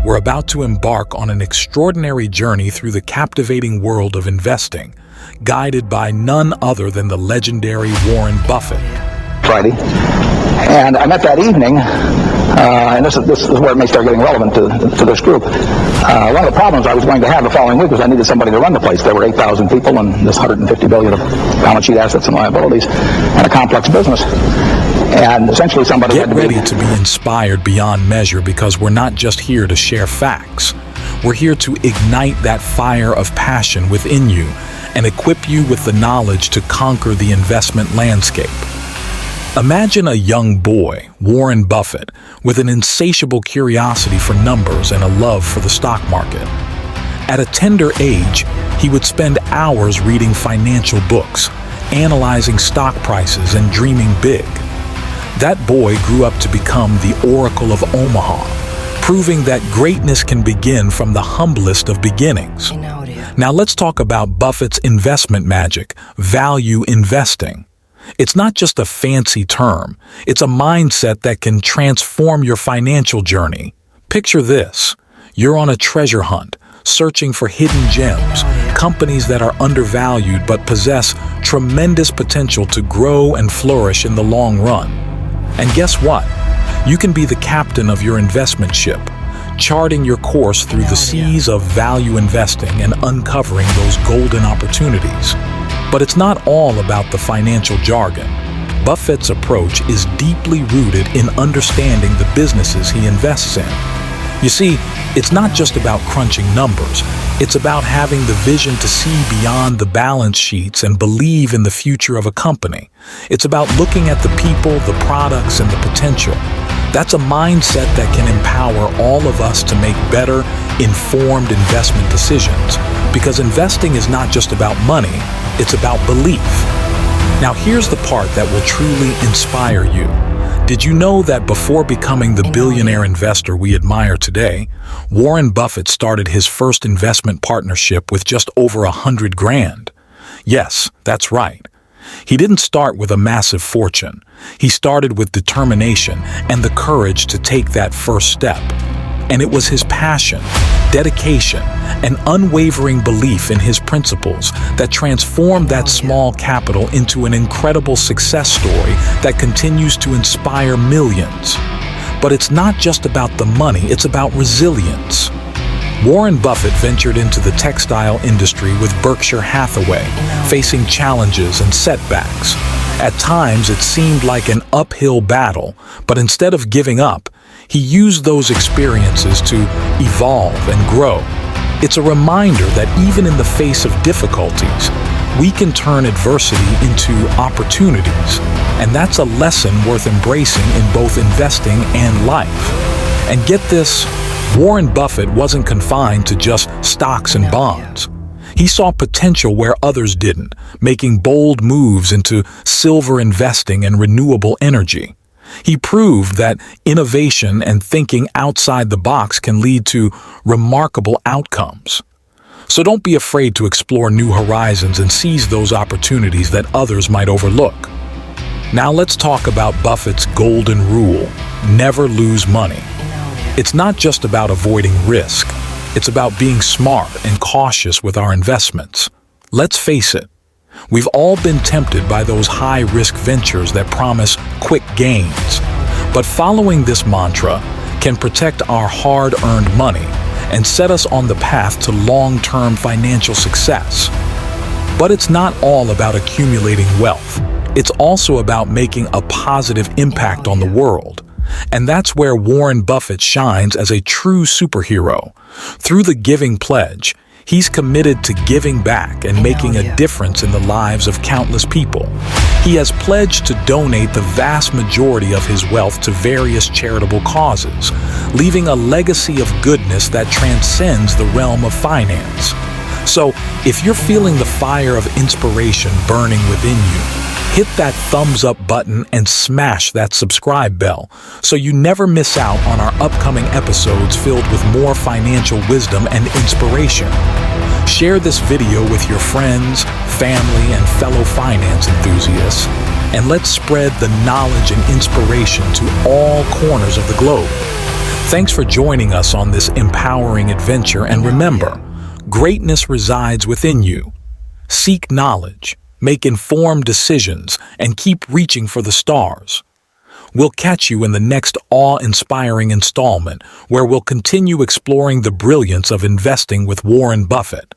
we're about to embark on an extraordinary journey through the captivating world of investing, guided by none other than the legendary Warren Buffett. Friday, and I met that evening, and this is where it may start getting relevant to this group. One of the problems I was going to have the following week was I needed somebody to run the place. There were 8,000 people and this $150 billion of balance sheet assets and liabilities and a complex business. And essentially somebody Get ready to be inspired beyond measure, because we're not just here to share facts. We're here to ignite that fire of passion within you and equip you with the knowledge to conquer the investment landscape. Imagine a young boy, Warren Buffett, with an insatiable curiosity for numbers and a love for the stock market. At a tender age, he would spend hours reading financial books, analyzing stock prices, and dreaming big. That boy grew up to become the Oracle of Omaha, proving that greatness can begin from the humblest of beginnings. Now let's talk about Buffett's investment magic, value investing. It's not just a fancy term, it's a mindset that can transform your financial journey. Picture this: you're on a treasure hunt, searching for hidden gems, companies that are undervalued but possess tremendous potential to grow and flourish in the long run. And guess what? You can be the captain of your investment ship, charting your course through the seas of value investing and uncovering those golden opportunities. But it's not all about the financial jargon. Buffett's approach is deeply rooted in understanding the businesses he invests in. You see, it's not just about crunching numbers. It's about having the vision to see beyond the balance sheets and believe in the future of a company. It's about looking at the people, the products, and the potential. That's a mindset that can empower all of us to make better, informed investment decisions. Because investing is not just about money, it's about belief. Now here's the part that will truly inspire you. Did you know that before becoming the billionaire investor we admire today, Warren Buffett started his first investment partnership with just over $100 grand? Yes, that's right. He didn't start with a massive fortune. He started with determination and the courage to take that first step. And it was his passion, dedication, and unwavering belief in his principles that transformed that small capital into an incredible success story that continues to inspire millions. But it's not just about the money, it's about resilience. Warren Buffett ventured into the textile industry with Berkshire Hathaway, facing challenges and setbacks. At times, it seemed like an uphill battle, but instead of giving up, he used those experiences to evolve and grow. It's a reminder that even in the face of difficulties, we can turn adversity into opportunities. And that's a lesson worth embracing in both investing and life. And get this, Warren Buffett wasn't confined to just stocks and bonds. He saw potential where others didn't, making bold moves into silver investing and renewable energy. He proved that innovation and thinking outside the box can lead to remarkable outcomes. So don't be afraid to explore new horizons and seize those opportunities that others might overlook. Now let's talk about Buffett's golden rule: never lose money. It's not just about avoiding risk. It's about being smart and cautious with our investments. Let's face it, we've all been tempted by those high-risk ventures that promise quick gains. But following this mantra can protect our hard-earned money and set us on the path to long-term financial success. But it's not all about accumulating wealth. It's also about making a positive impact on the world. And that's where Warren Buffett shines as a true superhero. Through the Giving Pledge, he's committed to giving back and making a difference in the lives of countless people. He has pledged to donate the vast majority of his wealth to various charitable causes, leaving a legacy of goodness that transcends the realm of finance. So, if you're feeling the fire of inspiration burning within you, hit that thumbs up button and smash that subscribe bell so you never miss out on our upcoming episodes filled with more financial wisdom and inspiration. Share this video with your friends, family, and fellow finance enthusiasts, and let's spread the knowledge and inspiration to all corners of the globe. Thanks for joining us on this empowering adventure, and remember, greatness resides within you. Seek knowledge, make informed decisions, and keep reaching for the stars. We'll catch you in the next awe-inspiring installment, where we'll continue exploring the brilliance of investing with Warren Buffett.